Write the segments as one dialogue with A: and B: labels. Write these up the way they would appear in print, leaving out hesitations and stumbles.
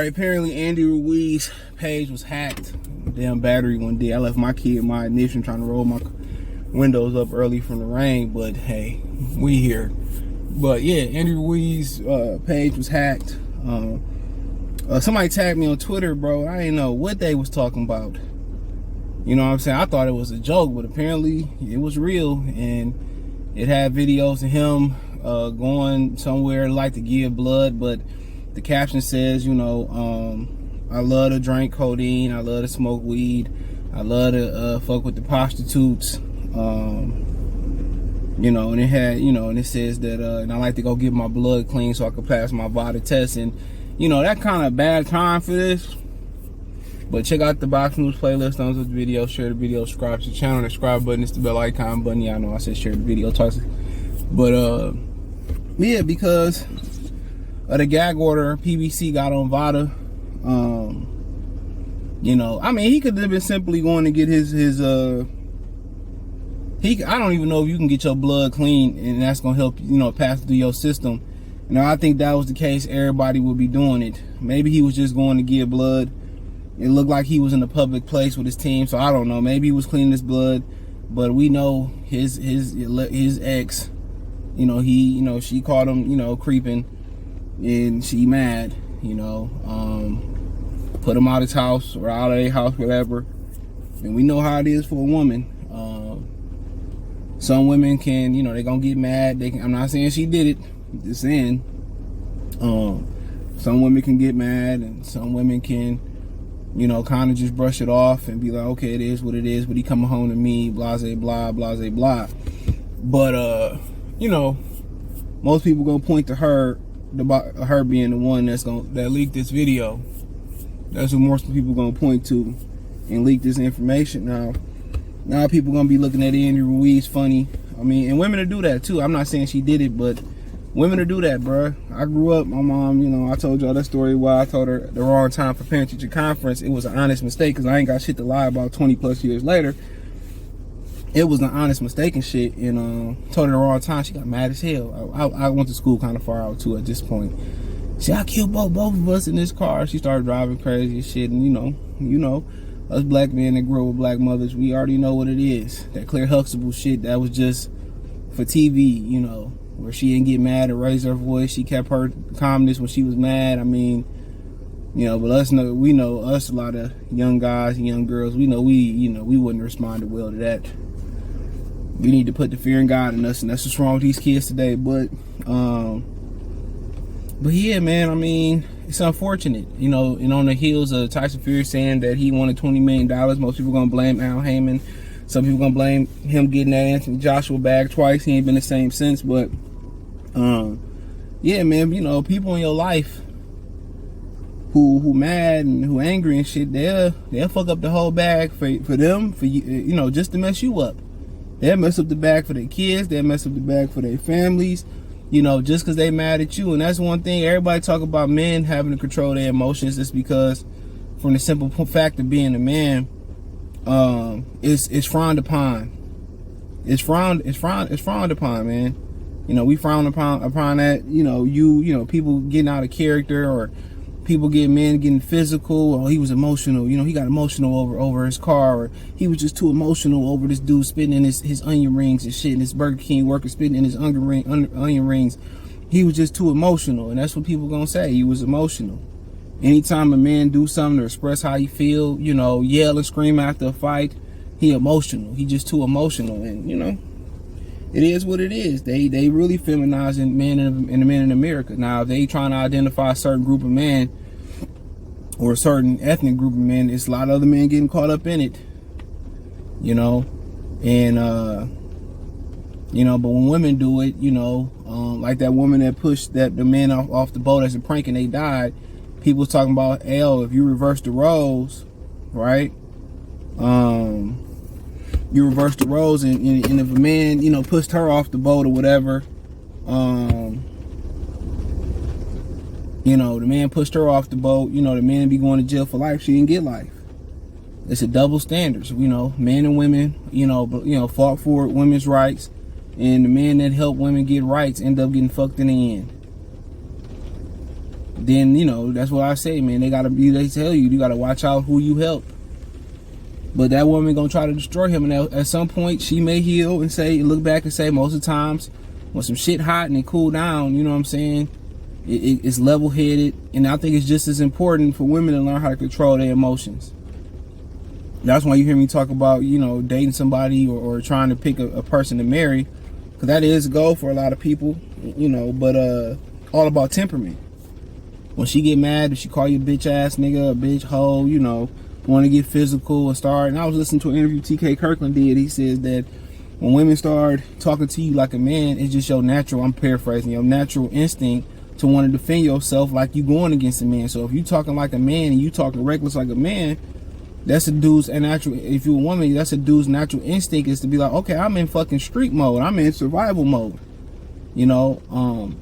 A: Alright, apparently Andy Ruiz page was hacked. Damn battery one day. I left my kid my ignition trying to roll my windows up early from the rain, but hey, we here. But yeah, Andy Ruiz page was hacked. Somebody tagged me on Twitter, bro. I didn't know what they was talking about. You know what I'm saying? I thought it was a joke, but apparently it was real, and it had videos of him going somewhere like to give blood, but the caption says, you know, I love to drink codeine, I love to smoke weed, I love to fuck with the prostitutes, you know, and it had, you know, and it says that, and I like to go get my blood clean so I can pass my VADA test, and, you know, that kind of bad time for this. But check out the Box News playlist, thumbs up the video, share the video, subscribe to the channel, the subscribe button, it's the bell icon button. Yeah, I know I said share the video twice. But, yeah, because of the gag order PBC got on VADA, you know, I mean, he could have been simply going to get his I don't even know if you can get your blood clean and that's going to help, you know, pass through your system. You know, I think that was the case, everybody would be doing it. Maybe he was just going to give blood. It looked like he was in a public place with his team, so I don't know. Maybe he was cleaning his blood, but we know his ex, you know, she caught him, you know, creeping, and she mad, you know, put him out his house or out of their house, whatever. And we know how it is for a woman. Some women can, you know, they're gonna get mad. They can, I'm not saying she did it, I'm just saying. Some women can get mad, and some women can, you know, kind of just brush it off and be like, okay, it is what it is, but he coming home to me, blase blah, blase blah. But you know, most people gonna point to her being the one that leaked this video. That's what most people gonna point to and leak this information. Now people gonna be looking at Andy Ruiz funny. I mean, and women will do that too. I'm not saying she did it, but women will do that, bruh. I grew up, my mom, you know, I told y'all that story where I told her the wrong time for parent-teacher conference. It was an honest mistake because I ain't got shit to lie about 20 plus years later. It was an honest mistake and shit, and told her the wrong time. She got mad as hell. I went to school kind of far out too at this point. See, I killed both of us in this car. She started driving crazy and shit, and you know, us black men that grew up with black mothers, we already know what it is. That Claire Huxtable shit, that was just for TV, you know, where she didn't get mad or raise her voice. She kept her calmness when she was mad. I mean, you know, but we know us, a lot of young guys and young girls, we know we wouldn't have responded well to that. We need to put the fear in God in us, and that's what's wrong with these kids today. But yeah, man, I mean, it's unfortunate, you know, and on the heels of Tyson Fury saying that he wanted $20 million, most people gonna blame Al Heyman. Some people gonna blame him getting that Anthony Joshua bag twice. He ain't been the same since, but yeah, man, you know, people in your life who mad and who angry and shit, they'll fuck up the whole bag for them, for you know, just to mess you up. They'll mess up the bag for their kids, they'll mess up the bag for their families, you know, just because they mad at you. And that's one thing, everybody talk about men having to control their emotions. It's because from the simple fact of being a man, it's frowned upon. It's frowned upon, man. You know, we frown upon that, you know, people getting out of character, or people men getting physical. Oh, he was emotional, you know, he got emotional over his car, or he was just too emotional over this dude spitting in his onion rings and shit, and this Burger King worker spitting in his onion rings. He was just too emotional, and that's what people gonna say. He was emotional. Anytime a man do something to express how he feel, you know, yell and scream after a fight, he emotional. He just too emotional, and you know, it is what it is. They really feminizing men and the men in America. Now, if they trying to identify a certain group of men or a certain ethnic group of men, it's a lot of other men getting caught up in it, you know, and you know, but when women do it, you know, like that woman that pushed the man off the boat as a prank and they died. People was talking about, if you reverse the roles, right? You reverse the roles, and if a man, you know, pushed her off the boat or whatever, you know, the man pushed her off the boat, you know, the man be going to jail for life. She didn't get life. It's a double standard. So, you know, men and women, you know, fought for women's rights, and the men that help women get rights end up getting fucked in the end. then, you know, that's what I say, man. They tell you gotta watch out who you help. But that woman gonna try to destroy him, and at some point she may heal and look back and say, most of the times when some shit hot and it cool down, you know what I'm saying, it's level-headed. And I think it's just as important for women to learn how to control their emotions. That's why you hear me talk about, you know, dating somebody or trying to pick a person to marry, because that is a goal for a lot of people, you know. But all about temperament. When she get mad, if she call you a bitch ass nigga, a bitch hoe, you know, want to get physical or start. And I was listening to an interview TK Kirkland did. He says that when women start talking to you like a man, it's just your natural, I'm paraphrasing, your natural instinct to want to defend yourself like you going against a man. So if you talking like a man and you talking reckless like a man, that's a dude's natural. If you're a woman, that's a dude's natural instinct is to be like, okay, I'm in fucking street mode. I'm in survival mode. You know,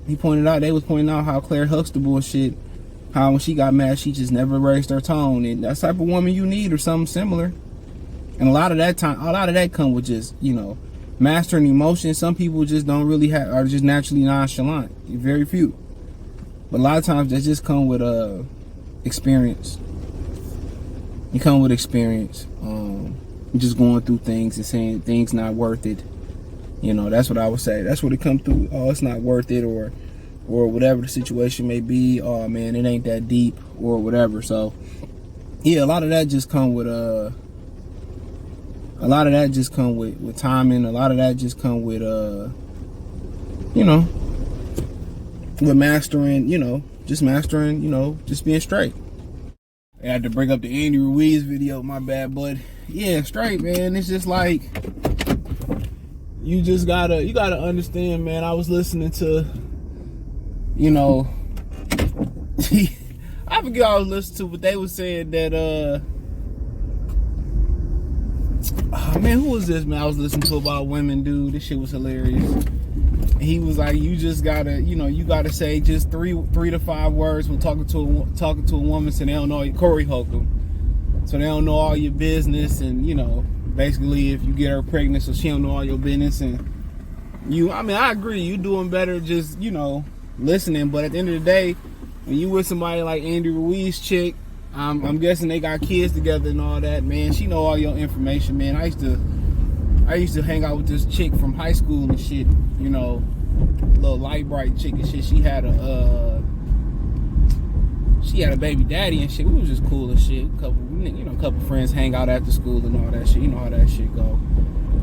A: they was pointing out how Claire Huxtable and shit, how when she got mad, she just never raised her tone. And that's the type of woman you need, or something similar. And a lot of that come with just, you know, mastering emotions. Some people just don't really are just naturally nonchalant. Very few. But a lot of times that just come with experience. You come with experience. Just going through things and saying things not worth it. You know, that's what I would say. That's what it comes through. Oh, it's not worth it, or whatever the situation may be. Oh man, it ain't that deep, or whatever. So yeah, a lot of that just come with with timing. A lot of that just come with you know, with mastering, you know, just being straight. I had to bring up the Andy Ruiz video, my bad, but yeah, straight, man. It's just like, you gotta understand, man. I was listening to, you know, I forget what I was listening to, but they were saying that oh man, who was this, man? I was listening to about women, dude. This shit was hilarious. He was like, you just gotta, you know, you gotta say just three to 5 words when talking to a woman, so they don't know you. Corey Holcomb, so they don't know all your business, and you know, basically if you get her pregnant, so she don't know all your business. And I agree, you doing better just, you know, listening. But at the end of the day, when you with somebody like Andy Ruiz chick, I'm guessing they got kids together and all that, man. She know all your information, man. I used to hang out with this chick from high school and shit, you know, little light bright chick and shit. She had a baby daddy and shit. We was just cool and shit. Couple friends hang out after school and all that shit. You know how that shit go.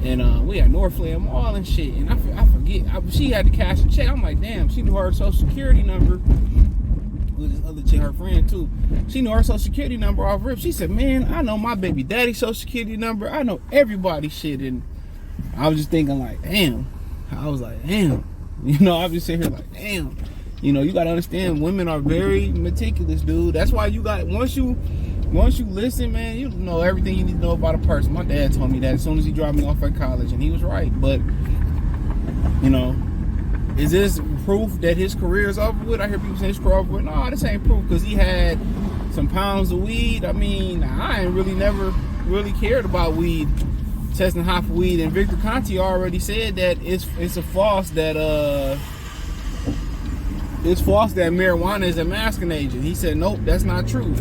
A: And we had Northland Mall and shit. And I forget, she had to cash a check. I'm like, damn, she knew her social security number. With this other chick, her friend too. She knew her social security number off rip. She said, man, I know my baby daddy's social security number. I know everybody's shit. And I was just thinking like, damn. I was like, damn. You know, I was just sitting here like, damn. You know, you gotta understand, women are very meticulous, dude. That's why you got, once you listen, man, you know everything you need to know about a person. My dad told me that as soon as he dropped me off at college, and he was right. But, you know, is this proof that his career is over with? I hear people saying his career over with. No, this ain't proof, because he had some pounds of weed. I mean, I ain't really never really cared about weed, testing hot for weed. And Victor Conte already said that it's false that marijuana is a masking agent. He said, nope, that's not true.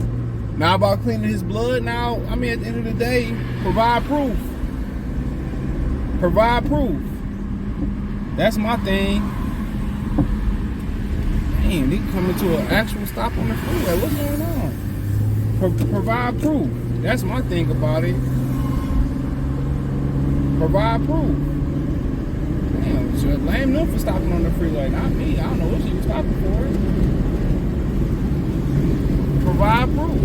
A: Now about cleaning his blood, now, I mean, at the end of the day, provide proof. Provide proof. That's my thing. Damn, they coming to an actual stop on the freeway. What's going on? Provide proof. That's my thing about it. Provide proof. Damn, so blame them for stopping on the freeway, not me. I don't know what she was stopping for. Provide proof.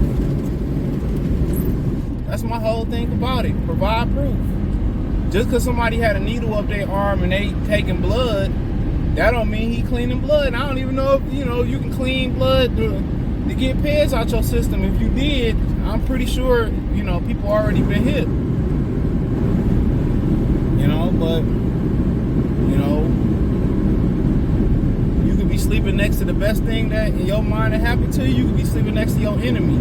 A: That's my whole thing about it. Provide proof. Just because somebody had a needle up their arm and they taking blood, that don't mean he cleaning blood. I don't even know if, you know, you can clean blood to get peds out your system. If you did, I'm pretty sure, you know, people already been hit. You know, but, you know, you could be sleeping next to the best thing that in your mind that happened to you. You could be sleeping next to your enemy.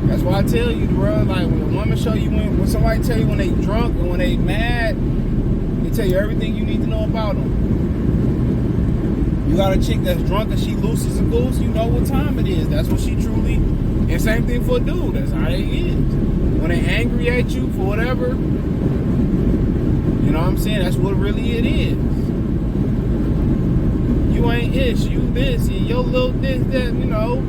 A: That's why I tell you, bro, like when a woman show you, when somebody tell you when they drunk and when they mad, they tell you everything you need to know about them. You got a chick that's drunk and she looses and goose, you know what time it is. That's what she truly, and same thing for a dude, that's how they is. When they angry at you for whatever, you know what I'm saying, that's what really it is. You ain't ish, you this, and your little this, that, you know.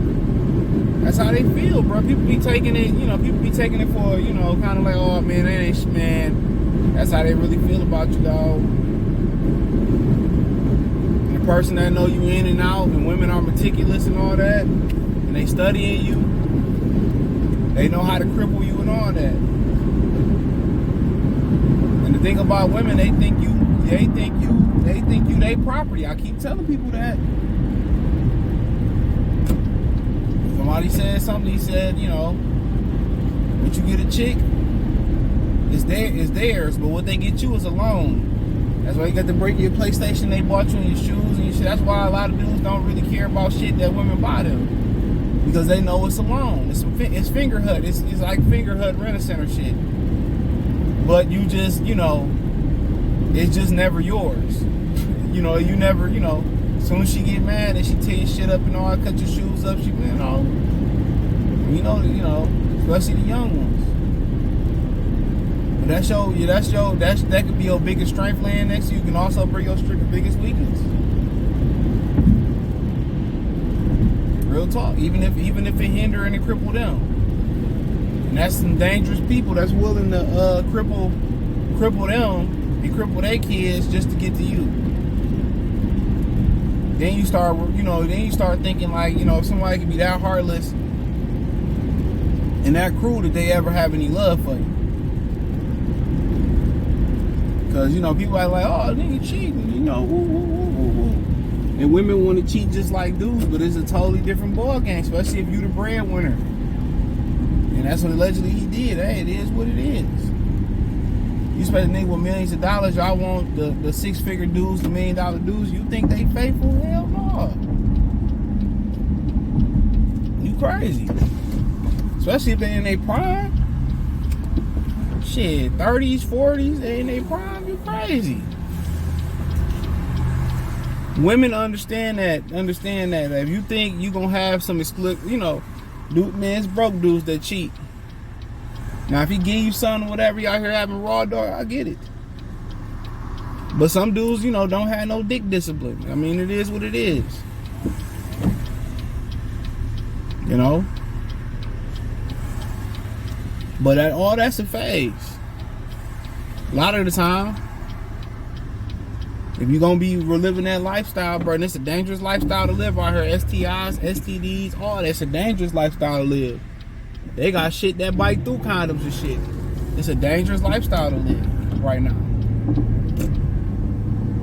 A: That's how they feel, bro. People be taking it, you know, people be taking it for, you know, kind of like, oh, man, that ain't shit, man. That's how they really feel about you, dog. And the person that know you in and out, and women are meticulous and all that, and they studying you, they know how to cripple you and all that. And the thing about women, they think you they property. I keep telling people that. Somebody said something, he said, you know, once you get a chick, it's theirs, but what they get you is a loan. That's why you got to break your PlayStation they bought you and your shoes and your shit. That's why a lot of dudes don't really care about shit that women buy them. Because they know it's a loan. It's finger hut. It's like finger hut rent-a-center shit. But you just, you know, it's just never yours. You know, you never, you know, as soon as she get mad and she tear your shit up and all, cut your shoes up, she, you know, especially the young ones. But that could be your biggest strength laying next to you. Can also bring your biggest weakness. Real talk. Even if it hinder and it cripple them. And that's some dangerous people that's willing to cripple them and cripple their kids just to get to you. Then you start thinking like, you know, if somebody can be that heartless and that cruel, that they ever have any love for you. Because, you know, people are like, oh, nigga cheating, you know, woo, woo, woo, woo, woo. And women want to cheat just like dudes, but it's a totally different ball game, especially if you the breadwinner. And that's what allegedly he did. Hey, it is what it is. You expect a nigga with millions of dollars, y'all want the six-figure dudes, the $1 million dudes, you think they faithful? Hell no. You crazy. Especially if they in their prime. Shit, 30s, 40s, they in their prime, you crazy. Women understand that. If you think you gonna have some exclusive, you know, it's broke dudes that cheat. Now, if he give you something or whatever, y'all here having raw dog, I get it. But some dudes, you know, don't have no dick discipline. I mean, it is what it is. You know? But all that's a phase. A lot of the time, if you're going to be reliving that lifestyle, bro, and it's a dangerous lifestyle to live out here. STIs, STDs, all that's a dangerous lifestyle to live. They got shit that bite through condoms and shit. It's a dangerous lifestyle to live right now.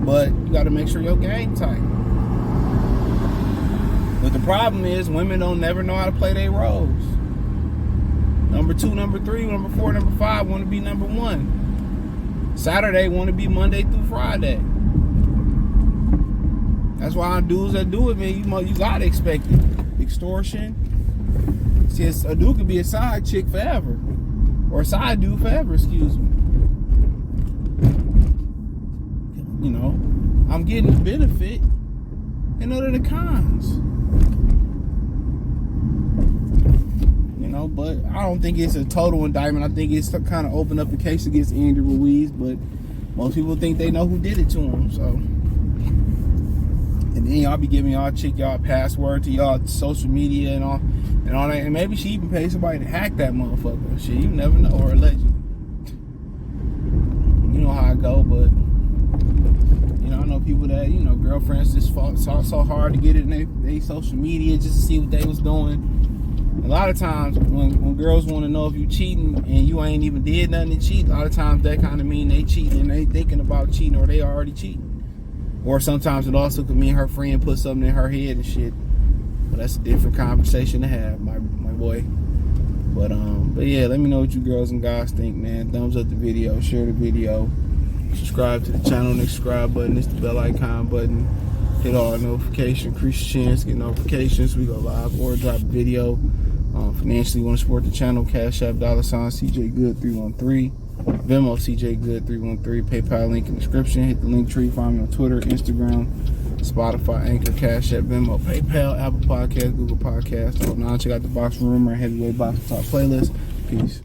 A: But you got to make sure your game tight. But the problem is women don't never know how to play their roles. Number 2, number 3, number 4, number 5 want to be number 1. Saturday want to be Monday through Friday. That's why dudes that do it, man, you got to expect it. Extortion. See, a dude could be a side chick forever. Or a side dude forever, excuse me. You know, I'm getting the benefit and other the cons. You know, but I don't think it's a total indictment. I think it's kind of opened up the case against Andy Ruiz, but most people think they know who did it to him, so. And then y'all be giving y'all chick y'all password to y'all social media and all that. And maybe she even paid somebody to hack that motherfucker. Shit, you never know, or allegedly. You know how I go, but you know, I know people that, you know, girlfriends just fought so hard to get it in their social media just to see what they was doing. A lot of times when girls want to know if you cheating and you ain't even did nothing to cheat, a lot of times that kind of mean they cheating and they thinking about cheating or they already cheating. Or sometimes it also could mean her friend put something in her head and shit. But that's a different conversation to have, my boy. But yeah, let me know what you girls and guys think, man. Thumbs up the video, share the video, subscribe to the channel, next subscribe button, it's the bell icon button. Hit all notifications, increase your chance, get notifications. We go live or drop a video. Financially, want to support the channel, Cash App, $CJ Good 313. Venmo CJ Good 313. PayPal link in the description. Hit the link tree. Find me on Twitter, Instagram, Spotify, Anchor, Cash App, Venmo, PayPal, Apple Podcasts, Google Podcasts. Now check out the Box Rumor Heavyweight Boxing Talk playlist. Peace.